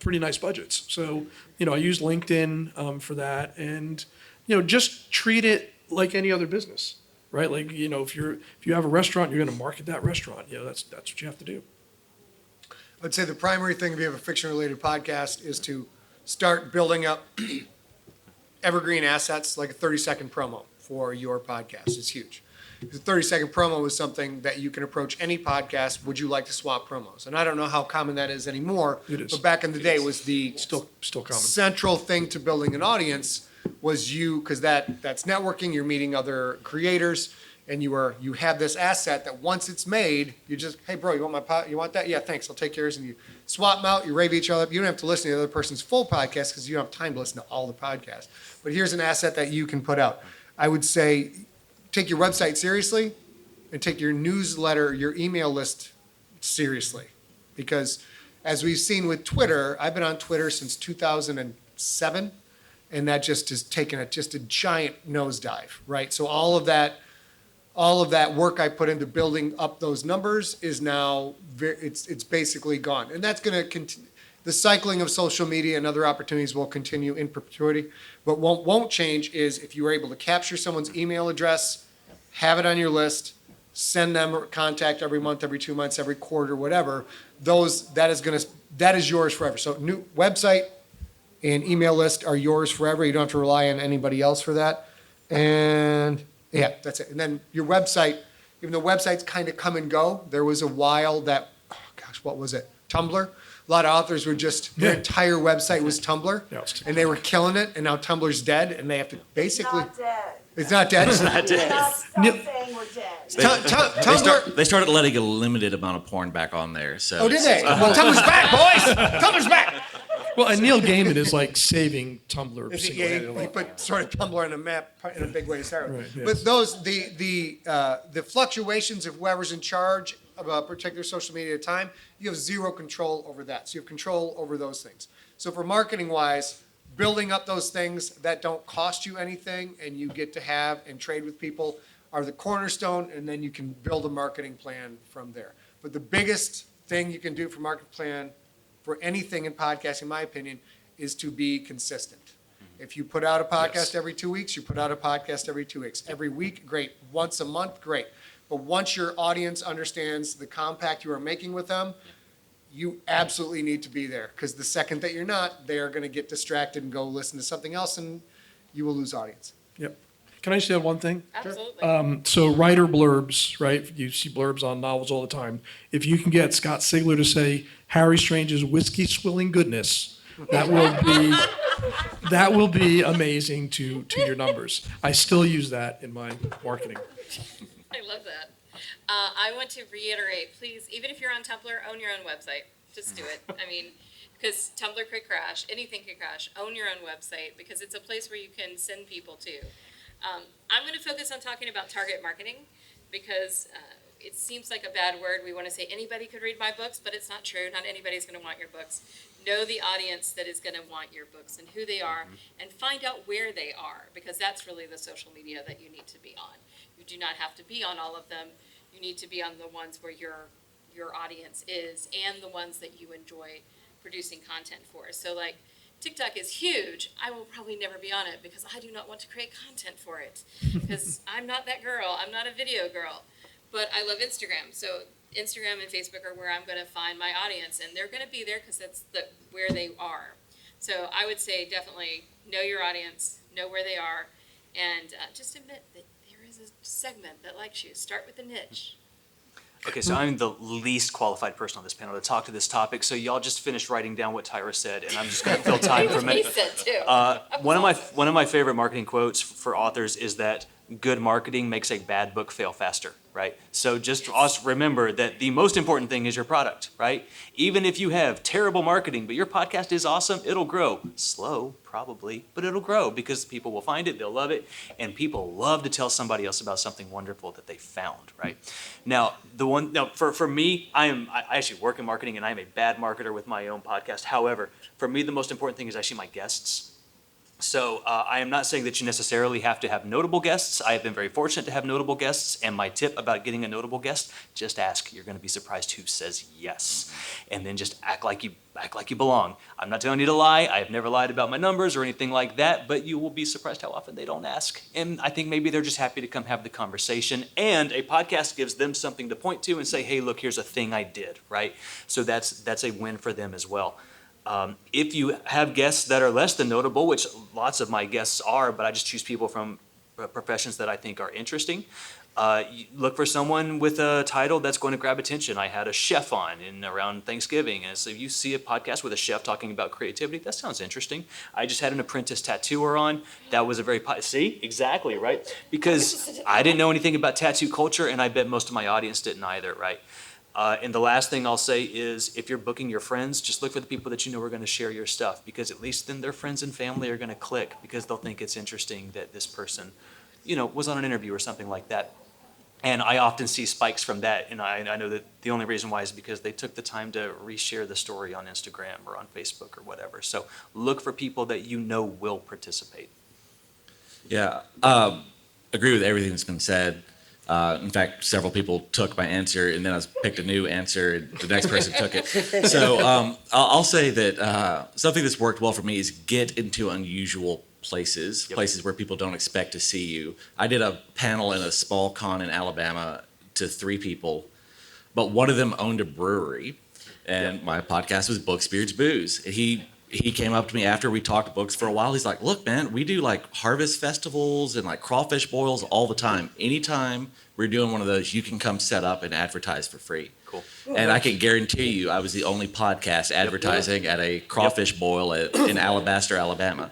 pretty nice budgets. So, I use LinkedIn for that. And, just treat it like any other business. Right, like if you have a restaurant, you're going to market that restaurant. That's what you have to do. I'd say the primary thing if you have a fiction-related podcast is to start building up evergreen assets, like a 30-second promo for your podcast is huge. The 30-second promo is something that you can approach any podcast. Would you like to swap promos? And I don't know how common that is anymore. It is. But back in the day, it was the Still common. central thing to building an audience was because that's networking. You're meeting other creators, and you have this asset that once it's made, you just, hey bro, you want that? Yeah, thanks, I'll take yours, and you swap them out, you rave each other up. You don't have to listen to the other person's full podcast because you don't have time to listen to all the podcasts. But here's an asset that you can put out. I would say take your website seriously and take your newsletter, your email list seriously. Because as we've seen with Twitter, I've been on Twitter since 2007, and that just has taken just a giant nosedive, right? So all of that work I put into building up those numbers is now it's basically gone, and that's going to continue. The cycling of social media and other opportunities will continue in perpetuity. But what won't change is if you are able to capture someone's email address, have it on your list, send them contact every month, every 2 months, every quarter, whatever. That is yours forever. So new website and email list are yours forever. You don't have to rely on anybody else for that. And yeah, that's it. And then your website, even though websites kind of come and go, there was a while that, oh gosh, what was it? Tumblr. A lot of authors were their entire website was Tumblr, Yeah, it's and they were killing it. And now Tumblr's dead, and they have to basically. Not dead. It's not dead. It's not dead. Stop saying we're dead. Tumblr. They started letting a limited amount of porn back on there. So Oh, did they? Well, Tumblr's back, boys. Tumblr's back. Well, and Neil Gaiman is like saving Tumblr Yeah, he single-handedly. put sort of Tumblr on a map in a big way to start with. Right, But those the fluctuations of whoever's in charge of a particular social media at a time, you have zero control over that. So you have control over those things. So for marketing wise, building up those things that don't cost you anything and you get to have and trade with people are the cornerstone, and then you can build a marketing plan from there. But the biggest thing you can do for marketing plan for anything in podcasting, in my opinion, is to be consistent. If you put out a podcast Yes. every 2 weeks, you put out a podcast every 2 weeks. Every week, great. Once a month, great. But once your audience understands the compact you are making with them, you absolutely need to be there. Because the second that you're not, they are going to get distracted and go listen to something else, and you will lose audience. Yep. Can I just add one thing? Absolutely. So writer blurbs, right? You see blurbs on novels all the time. If you can get Scott Sigler to say Harry Strange's whiskey swilling goodness, that will be amazing to your numbers. I still use that in my marketing. I love that. I want to reiterate, please, even if you're on Tumblr, own your own website. Just do it. I mean, because Tumblr could crash, anything could crash. Own your own website because it's a place where you can send people to. I'm going to focus on talking about target marketing because it seems like a bad word. We want to say anybody could read my books, but it's not true. Not anybody's going to want your books. Know the audience that is going to want your books and who they are, and find out where they are, because that's really the social media that you need to be on. You do not have to be on all of them. You need to be on the ones where your audience is and the ones that you enjoy producing content for. So like TikTok is huge. I will probably never be on it because I do not want to create content for it because I'm not that girl. I'm not a video girl. But I love Instagram. So Instagram and Facebook are where I'm going to find my audience, and they're going to be there because that's where they are. So I would say definitely know your audience, know where they are, and just admit that there is a segment that likes you. Start with a niche. Okay, so I'm the least qualified person on this panel to talk to this topic, so y'all just finished writing down what Tyra said, and I'm just going to fill time for a He minute. said too. One of my favorite marketing quotes for authors is that good marketing makes a bad book fail faster, right? So just also remember that the most important thing is your product, right? Even if you have terrible marketing, but your podcast is awesome, it'll grow. Slow, probably, but it'll grow because people will find it, they'll love it, and people love to tell somebody else about something wonderful that they found, right? Now, for me, I actually work in marketing and I'm a bad marketer with my own podcast. However, for me, the most important thing is actually my guests. So I am not saying that you necessarily have to have notable guests. I have been very fortunate to have notable guests, and my tip about getting a notable guest, just ask. You're going to be surprised who says yes. And then just act like you belong. I'm not telling you to lie. I have never lied about my numbers or anything like that, but you will be surprised how often they don't ask. And I think maybe they're just happy to come have the conversation, and a podcast gives them something to point to and say, hey, look, here's a thing I did, right? So that's a win for them as well. If you have guests that are less than notable, which lots of my guests are, but I just choose people from professions that I think are interesting, You look for someone with a title that's going to grab attention. I had a chef on around Thanksgiving, and so if you see a podcast with a chef talking about creativity, that sounds interesting. I just had an apprentice tattooer on. That was a very see, exactly, right? Because I didn't know anything about tattoo culture, and I bet most of my audience didn't either, right? And the last thing I'll say is, if you're booking your friends, just look for the people that you know are going to share your stuff, because at least then their friends and family are going to click, because they'll think it's interesting that this person, was on an interview or something like that. And I often see spikes from that, and I know that the only reason why is because they took the time to reshare the story on Instagram or on Facebook or whatever. So look for people that you know will participate. Yeah, agree with everything that's been said. In fact, several people took my answer, and then I picked a new answer, and the next person took it. So I'll say that something that's worked well for me is get into unusual places, places where people don't expect to see you. I did a panel in a small con in Alabama to 3 people, but one of them owned a brewery, and my podcast was Books, Beards, Booze. And he came up to me after we talked books for a while. He's like, look, man, we do like harvest festivals and like crawfish boils all the time. Anytime we're doing one of those, you can come set up and advertise for free. Cool. And I can guarantee you, I was the only podcast advertising at a crawfish boil in Alabaster, Alabama.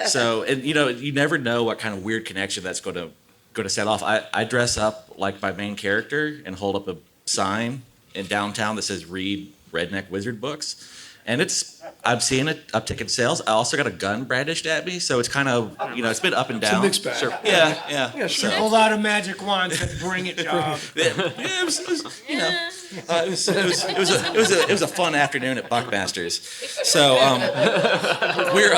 So, and you never know what kind of weird connection that's going to set off. I dress up like my main character and hold up a sign in downtown that says "Read Redneck Wizard Books." And I'm seeing an uptick in sales. I also got a gun brandished at me, so it's kind of, it's been up and down. It's a mixed bag. Sure. Yeah. Yeah, sure. Pull out a magic wand, said, bring it, dog. It was a fun afternoon at Buckmaster's. So we're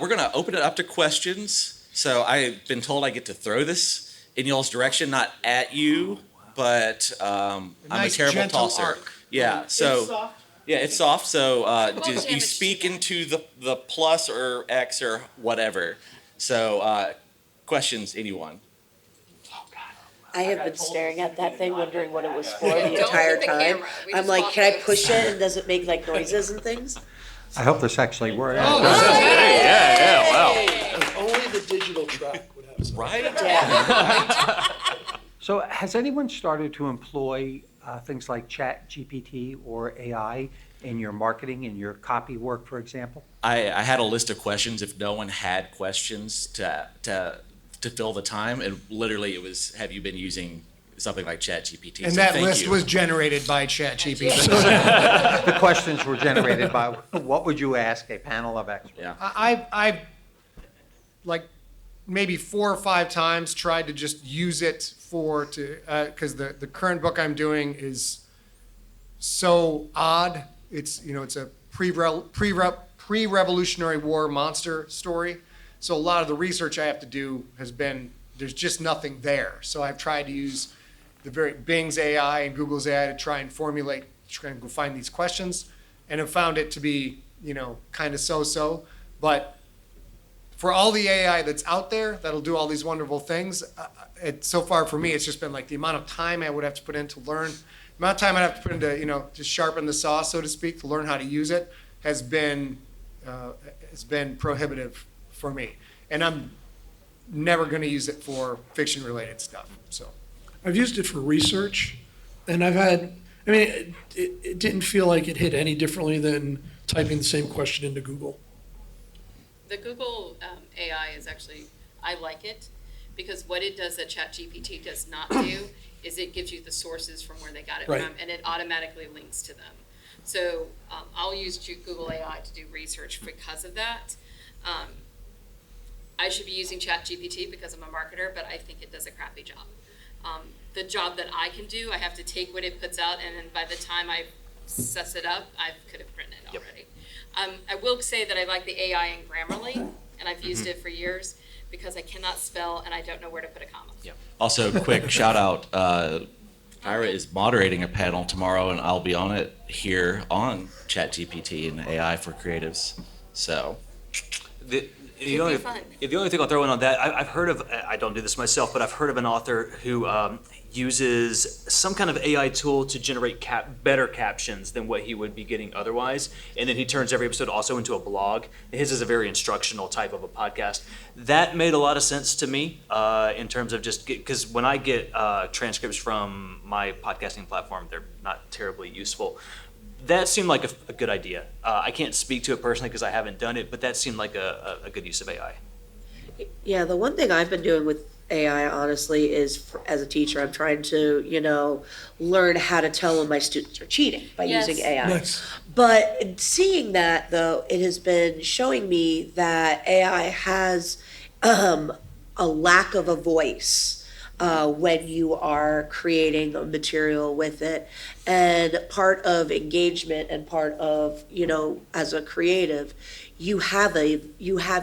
gonna open it up to questions. So I've been told I get to throw this in y'all's direction, not at you, but I'm nice, a terrible gentle tosser. arc. Yeah. So. Yeah, it's soft. So jam you it. speak into the plus or X or whatever. So questions, anyone? I have been staring at that thing, wondering what it was for the Don't entire hit the time. camera. We I'm just like, want can I those. push it and does it make like noises and things? I hope this actually works. Yeah, wow. Only the digital track would have some. Right? Yeah. So has anyone started to employ things like Chat GPT or AI in your marketing, in your copy work, for example? I had a list of questions if no one had questions to fill the time, and literally it was, have you been using something like ChatGPT? And So that thank list you. was generated by ChatGPT. The questions were generated by, what would you ask a panel of experts? Yeah. I've like maybe 4 or 5 times tried to just use it because the current book I'm doing is so odd. It's a pre-Revolutionary War monster story. So a lot of the research I have to do has been, there's just nothing there. So I've tried to use Bing's AI and Google's AI to try and go find these questions, and have found it to be, kind of so-so. But for all the AI that's out there that'll do all these wonderful things, so far for me, it's just been like the amount of time I would have to put in to learn, the amount of time I'd have to put into, to sharpen the saw, so to speak, to learn how to use it, has been prohibitive for me. And I'm never going to use it for fiction-related stuff. So I've used it for research, and it didn't feel like it hit any differently than typing the same question into Google. The Google AI is actually, I like it, because what it does that ChatGPT does not do is it gives you the sources from where they got it Right. from, and it automatically links to them. So I'll use Google AI to do research because of that. I should be using ChatGPT because I'm a marketer, but I think it does a crappy job. The job that I can do, I have to take what it puts out, and then by the time I suss it up, I could have written it already. I will say that I like the AI in Grammarly, and I've used it for years because I cannot spell and I don't know where to put a comma. Also, quick shout out. Kyra is moderating a panel tomorrow, and I'll be on it here on ChatGPT and AI for creatives. So. The only fun. thing I'll throw in on that, I've heard of, I don't do this myself, but I've heard of an author who uses some kind of AI tool to generate better captions than what he would be getting otherwise. And then he turns every episode also into a blog. His is a very instructional type of a podcast. That made a lot of sense to me in terms of just because when I get transcripts from my podcasting platform, they're not terribly useful. That seemed like a good idea. I can't speak to it personally because I haven't done it, but that seemed like a good use of AI. Yeah, the one thing I've been doing with AI, honestly, is as a teacher, I'm trying to, learn how to tell when my students are cheating by Yes. using AI. Nice. But in seeing that, though, it has been showing me that AI has a lack of a voice when you are creating a material with it. And part of engagement and part of, as a creative, you have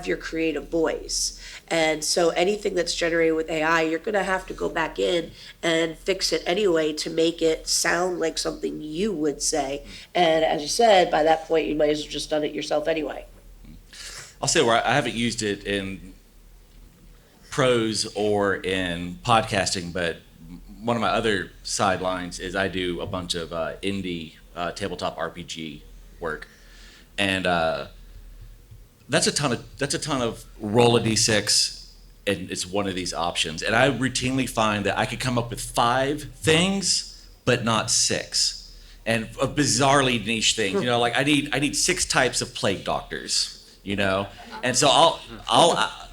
your creative voice. And so anything that's generated with AI, you're going to have to go back in and fix it anyway to make it sound like something you would say. And as you said, by that point, you might as well just done it yourself anyway. I'll say where I haven't used it in prose or in podcasting, but one of my other sidelines is I do a bunch of indie tabletop RPG work, and that's a ton of roll a d6, and it's one of these options. And I routinely find that I could come up with 5 things, but not 6, and a bizarrely niche things. Like I need 6 types of plague doctors. And so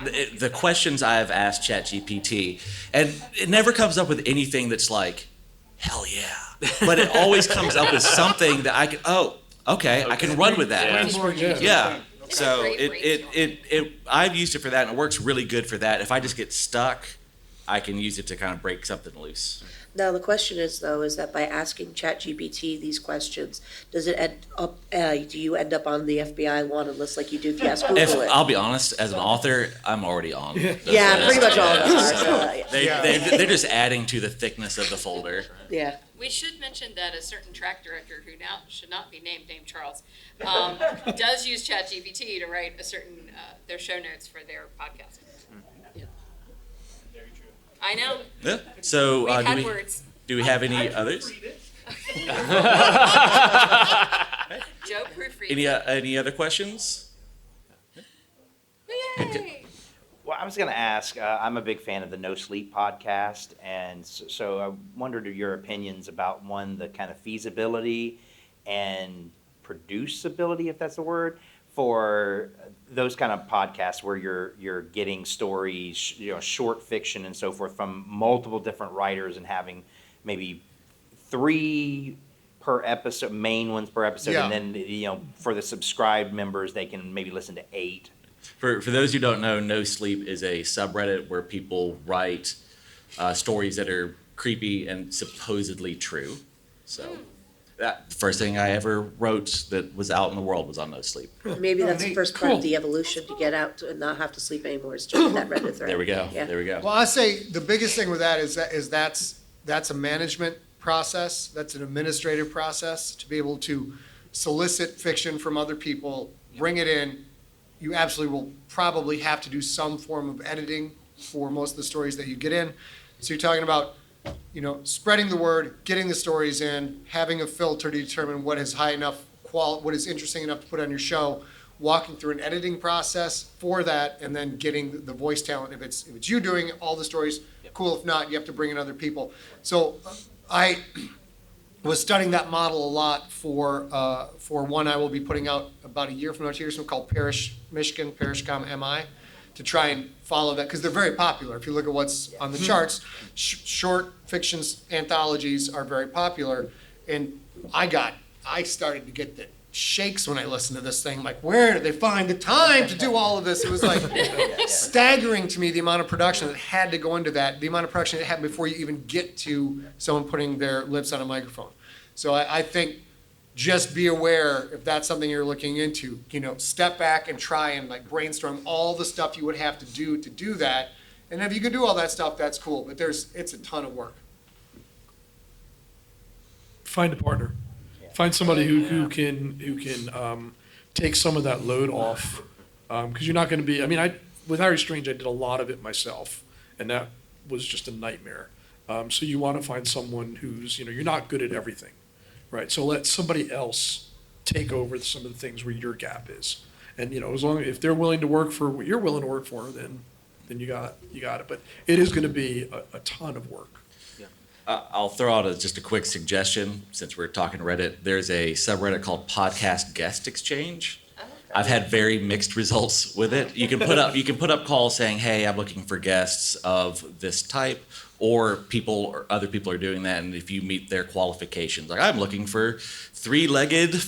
the questions I've asked ChatGPT, and it never comes up with anything that's like, hell yeah, but it always comes up with something that I can. Oh, okay, I can run with that. Yeah. So I've used it for that, and it works really good for that. If I just get stuck, I can use it to kind of break something loose. Now, the question is, though, is that by asking ChatGPT these questions, does it end up, do you end up on the FBI wanted list like you do if you ask Google it? I'll be honest, as an author, I'm already on. Yeah, pretty much all of us are. They're just adding to the thickness of the folder. Yeah. We should mention that a certain track director, who now should not be named Charles, does use ChatGPT to write their show notes for their podcast. Yeah. I know. Yeah. So We've had words. do we have any others? Joe proofread. Any other questions? Yay! Well, I was going to ask, I'm a big fan of the No Sleep podcast, and so I wondered your opinions about, one, the kind of feasibility and producibility, if that's a word, for those kind of podcasts where you're getting stories, short fiction and so forth from multiple different writers and having maybe 3 per episode, main ones per episode, Yeah. and then for the subscribed members they can maybe listen to 8. For those who don't know, No Sleep is a subreddit where people write stories that are creepy and supposedly true. So that first thing I ever wrote that was out in the world was on No Sleep. Maybe that's the first part Cool. of the evolution to get out and not have to sleep anymore is to that Reddit thread. There we go. Yeah. There we go. Well, I say the biggest thing with that is that's a management process. That's an administrative process to be able to solicit fiction from other people, bring it in. You absolutely will probably have to do some form of editing for most of the stories that you get in. So you're talking about, spreading the word, getting the stories in, having a filter to determine what is high enough what is interesting enough to put on your show, walking through an editing process for that, and then getting the voice talent. If it's you doing all the stories, cool. If not, you have to bring in other people. So I was studying that model a lot for one I will be putting out about a year from now, 2 years from now, called Parish, Michigan, Parishcom MI, to try and follow that, because they're very popular. If you look at what's on the charts, short fictions anthologies are very popular. And I started to get the shakes when I listened to this thing. Like, where did they find the time to do all of this? It was like staggering to me, the amount of production that had to go into that, the amount of production that happened before you even get to someone putting their lips on a microphone. So I think just be aware, if that's something you're looking into, step back and try and brainstorm all the stuff you would have to do that. And if you can do all that stuff, that's cool. But it's a ton of work. Find a partner. Find somebody who can take some of that load off, because you're not going to be. I mean, with Harry Strange, I did a lot of it myself, and that was just a nightmare. So you want to find someone who's, you're not good at everything, right? So let somebody else take over some of the things where your gap is. And, if they're willing to work for what you're willing to work for, then you got it. But it is going to be a ton of work. I'll throw out just a quick suggestion since we're talking Reddit. There's a subreddit called Podcast Guest Exchange. I've had very mixed results with it. You can put up calls saying, "Hey, I'm looking for guests of this type," or other people are doing that. And if you meet their qualifications, like I'm looking for three-legged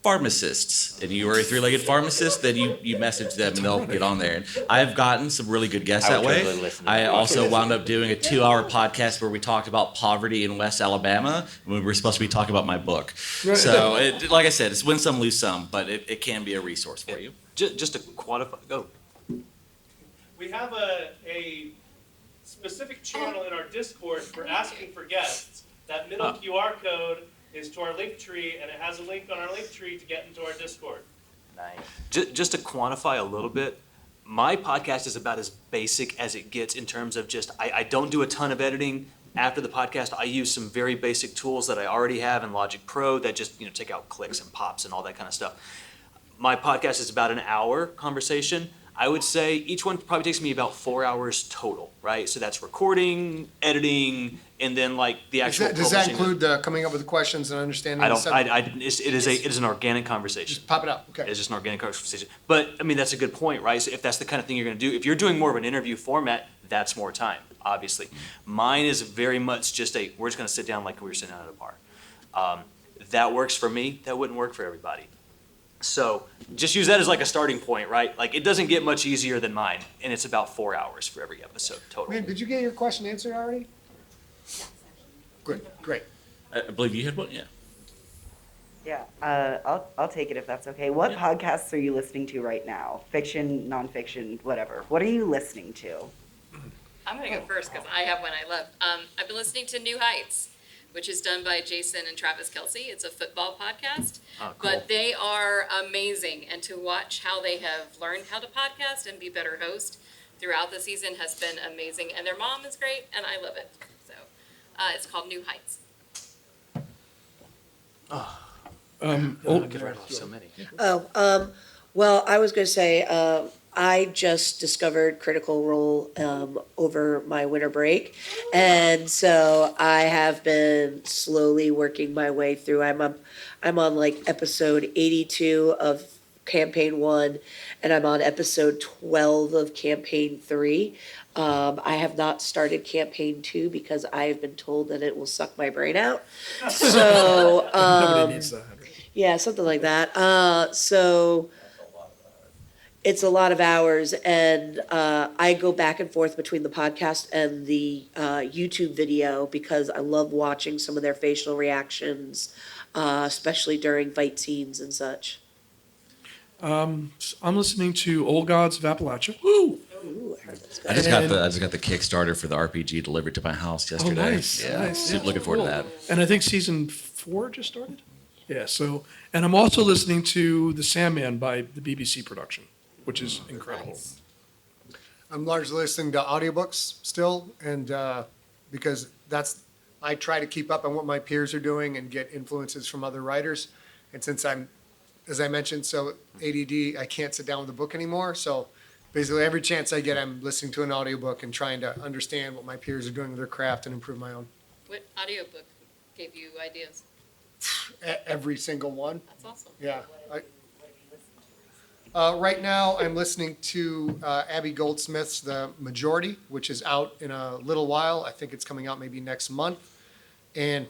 pharmacists, and you are a three-legged pharmacist, then you message them and they'll get on there. And I've gotten some really good guests I that would way. totally listen to I that. also wound up doing a 2-hour podcast where we talked about poverty in West Alabama when we were supposed to be talking about my book. So, like I said, it's win some, lose some, but it can be a resource for you. Just to quantify, We have a specific channel in our Discord for asking for guests. That middle QR code is to our link tree, and it has a link on our link tree to get into our Discord. Nice. Just to quantify a little bit, my podcast is about as basic as it gets in terms of just, I don't do a ton of editing. After the podcast, I use some very basic tools that I already have in Logic Pro that just, take out clicks and pops and all that kind of stuff. My podcast is about an hour conversation. I would say each one probably takes me about 4 hours total, right? So that's recording, editing, and then like the actual Does that publishing. include coming up with the questions and understanding I the don't, subject? it is an organic conversation. Just pop it up, okay. It's just an organic conversation. But, I mean, that's a good point, right? So if that's the kind of thing you're gonna do, if you're doing more of an interview format, that's more time, obviously. Mine is very much just we're just gonna sit down like we were sitting down at a bar. That works for me, that wouldn't work for everybody. So just use that as like a starting point, right? Like it doesn't get much easier than mine, and it's about 4 hours for every episode total. Man, did you get your question answered already? Good, great. I believe you had one, yeah. Yeah, I'll take it if that's okay. What podcasts are you listening to right now? Fiction, nonfiction, whatever. What are you listening to? I'm gonna go first because I have one I love. I've been listening to New Heights, which is done by Jason and Travis Kelsey. It's a football podcast, Oh, cool. but they are amazing. And to watch how they have learned how to podcast and be better hosts throughout the season has been amazing. And their mom is great, and I love it. So it's called New Heights. I could rattle off so many. Well, I was going to say, I just discovered Critical Role over my winter break. And so I have been slowly working my way through. I'm on like episode 82 of campaign 1, and I'm on episode 12 of campaign 3. I have not started campaign 2 because I have been told that it will suck my brain out. So, Nobody needs that. yeah, something like that. So it's a lot of hours, and I go back and forth between the podcast and the YouTube video because I love watching some of their facial reactions, especially during fight scenes and such. I'm listening to Old Gods of Appalachia. Woo! Ooh, I heard that's I good. just got the Kickstarter for the RPG delivered to my house Oh, yesterday. nice, Yeah, nice. super looking forward to that. And I think season 4 just started. Yeah. So, and I'm also listening to The Sandman by the BBC production, which is incredible. I'm largely listening to audiobooks still, and because I try to keep up on what my peers are doing and get influences from other writers. And since I'm, as I mentioned, so ADD, I can't sit down with a book anymore. So basically every chance I get, I'm listening to an audiobook and trying to understand what my peers are doing with their craft and improve my own. What audiobook gave you ideas? Every single one. That's awesome. Yeah. Right now, I'm listening to Abby Goldsmith's The Majority, which is out in a little while. I think it's coming out maybe next month. And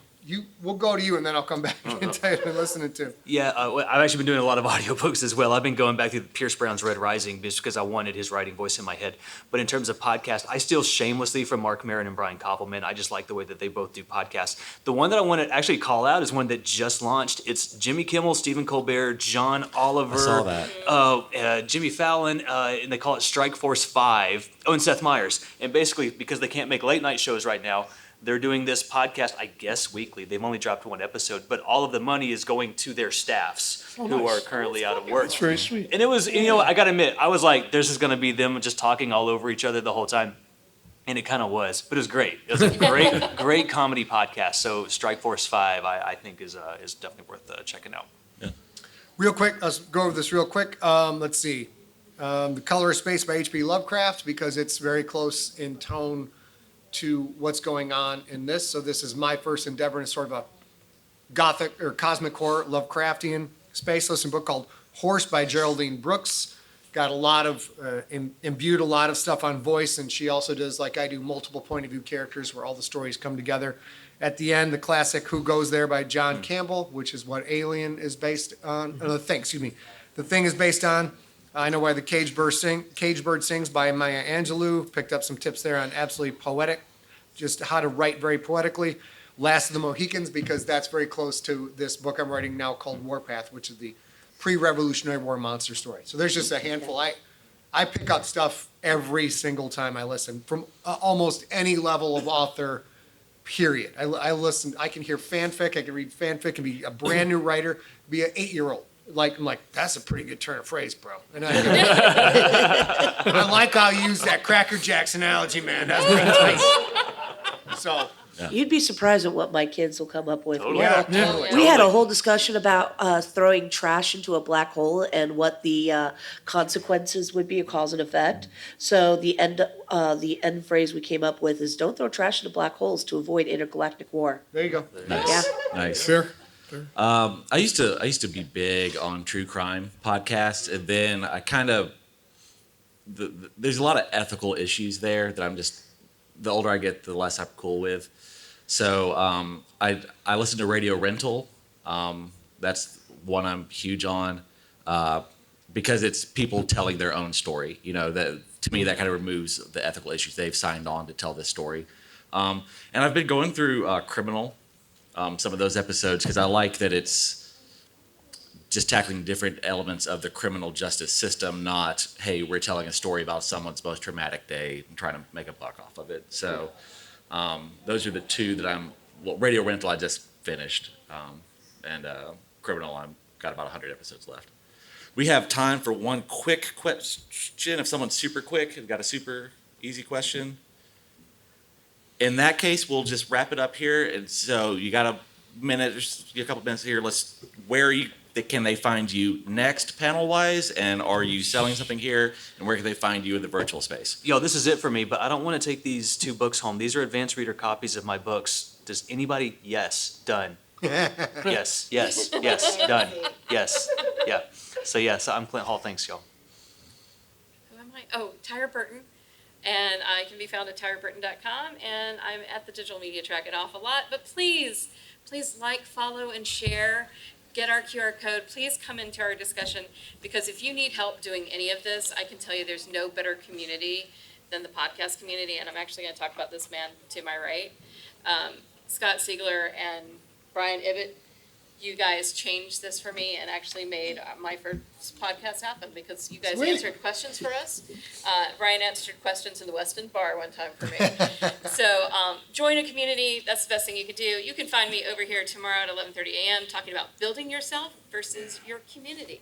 we'll go to you, and then I'll come back and tell you what I'm listening to. Yeah, I've actually been doing a lot of audiobooks as well. I've been going back through Pierce Brown's Red Rising just because I wanted his writing voice in my head. But in terms of podcast, I steal shamelessly from Mark Maron and Brian Koppelman. I just like the way that they both do podcasts. The one that I want to actually call out is one that just launched. It's Jimmy Kimmel, Stephen Colbert, John Oliver. I saw that. Jimmy Fallon, and they call it Strike Force 5. Oh, and Seth Meyers. And basically, because they can't make late night shows right now, they're doing this podcast, I guess, weekly. They've only dropped one episode, but all of the money is going to their staffs who are currently out of work. That's very sweet. And it was, I gotta admit, I was like, this is gonna be them just talking all over each other the whole time. And it kind of was, but it was great. It was a great comedy podcast. So Strikeforce 5, I think is definitely worth checking out. Real quick, let's go over this real quick. Let's see. The Color of Space by H.P. Lovecraft, because it's very close in tone to what's going on in this. So this is my first endeavor in sort of a gothic or cosmic horror Lovecraftian space. Listen, book called Horse by Geraldine Brooks. Got a lot of, imbued a lot of stuff on voice, and she also does, like I do, multiple point of view characters where all the stories come together. At the end, the classic Who Goes There by John Campbell, which is what Alien is based on. The Thing is based on. I Know Why the Cage Bird Sings by Maya Angelou. Picked up some tips there on absolutely poetic, just how to write very poetically. Last of the Mohicans, because that's very close to this book I'm writing now called Warpath, which is the pre-Revolutionary War monster story. So there's just a handful. I pick up stuff every single time I listen from almost any level of author, period. I listen, I can hear fanfic, I can read fanfic, and be a brand new writer, be an 8-year-old. I'm like, that's a pretty good turn of phrase, bro. And I like how you use that Cracker Jacks analogy, man. That's pretty nice. So. Yeah. You'd be surprised at what my kids will come up with. Totally. We had a whole discussion about throwing trash into a black hole and what the consequences would be, a cause and effect. So the end phrase we came up with is "Don't throw trash into black holes to avoid intergalactic war." There you go. Nice. Yeah. Nice. Fair. I used to be big on true crime podcasts, and then I kind of there's a lot of ethical issues there that I'm just, the older I get, the less I'm cool with. So I listen to Radio Rental. That's one I'm huge on because it's people telling their own story. You know, that to me that kind of removes the ethical issues they've signed on to tell this story. And I've been going through Criminal. Some of those episodes because I like that it's just tackling different elements of the criminal justice system, not, hey, we're telling a story about someone's most traumatic day and trying to make a buck off of it. So those are the two that Radio Rental I just finished, and Criminal I've got about 100 episodes left. We have time for one quick question. If someone's super quick, have got a super easy question. In that case, we'll just wrap it up here. And so you got a minute, a couple minutes here. Can they find you next panel-wise? And are you selling something here? And where can they find you in the virtual space? Yo, this is it for me, but I don't want to take these 2 books home. These are advanced reader copies of my books. Does anybody? Yes, done. Yes, done. Yes, yeah. So yes, I'm Clint Hall. Thanks, y'all. Who am I? Oh, Tyra Burton. And I can be found at tyraburton.com, and I'm at the digital media track an awful lot. But please like, follow, and share. Get our QR code. Please come into our discussion, because if you need help doing any of this, I can tell you there's no better community than the podcast community. And I'm actually going to talk about this man to my right, Scott Siegler and Brian Ibbett. You guys changed this for me and actually made my first podcast happen, because you guys answered questions for us. Brian answered questions in the West End Bar one time for me. So join a community. That's the best thing you could do. You can find me over here tomorrow at 11:30 a.m. talking about building yourself versus your community.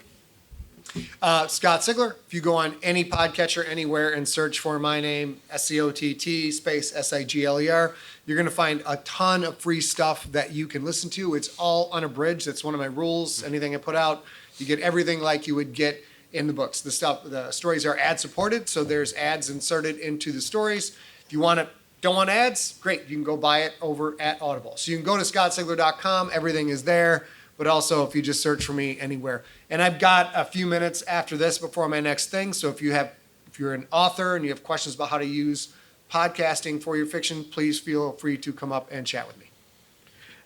Scott Sigler. If you go on any podcatcher anywhere and search for my name, SCOTT space SIGLER, you're going to find a ton of free stuff that you can listen to. It's all unabridged. That's one of my rules. Anything I put out, you get everything like you would get in the books. The stories are ad supported, so there's ads inserted into the stories. If you don't want ads, great. You can go buy it over at Audible. So you can go to scottsigler.com. Everything is there. But also, if you just search for me anywhere. And I've got a few minutes after this before my next thing. So if you're an author and you have questions about how to use podcasting for your fiction, please feel free to come up and chat with me.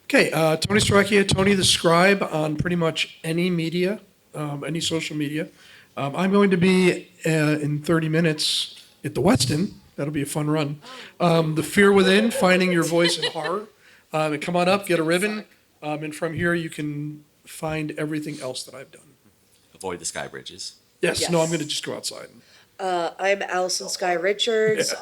Okay, Tony Strachia, Tony the Scribe on pretty much any media, any social media. I'm going to be in 30 minutes at the Westin. That'll be a fun run. The Fear Within, Finding Your Voice in Horror. Come on up, get a ribbon. And from here, you can find everything else that I've done. Avoid the sky bridges. Yes. Yes. No, I'm going to just go outside. I'm Allison Sky Richards.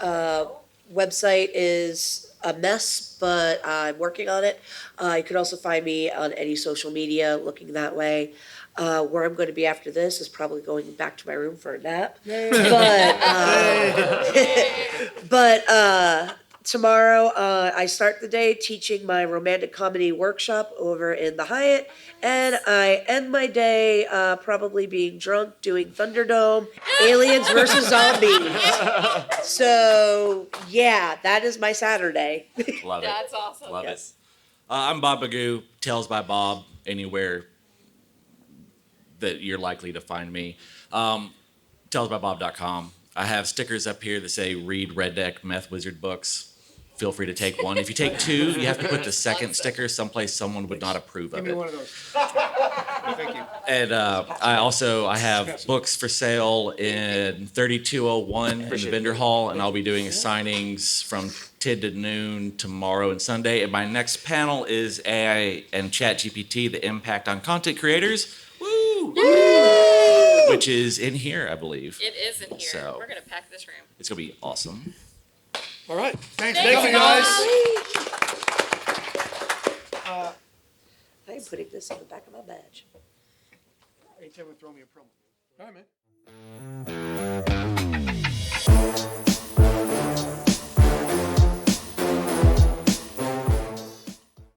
website is a mess, but I'm working on it. You could also find me on any social media looking that way. Where I'm going to be after this is probably going back to my room for a nap. But tomorrow I start the day teaching my romantic comedy workshop over in the Hyatt, and I end my day probably being drunk doing Thunderdome, Aliens versus Zombies. So yeah, that is my Saturday. Love it. That's awesome. Love Yes. it. I'm Bob Magoo, Tales by Bob, anywhere that you're likely to find me. Tellsbybob.com. I have stickers up here that say read Redneck Meth Wizard books. Feel free to take one. If you take two, you have to put the second sticker someplace someone would not approve Give of me it. one of those. Thank you. And I have books for sale in 3201 in the vendor hall, and I'll be doing signings from 10 to noon tomorrow and Sunday. And my next panel is AI and ChatGPT, the impact on content creators. Woo! Which is in here, I believe. It is in here. So- We're gonna pack this room. It's gonna be awesome. All right. Thanks, Thank you, guys. I'm putting this on the back of my badge. Hey, Tim would throw me a promo. All right, man.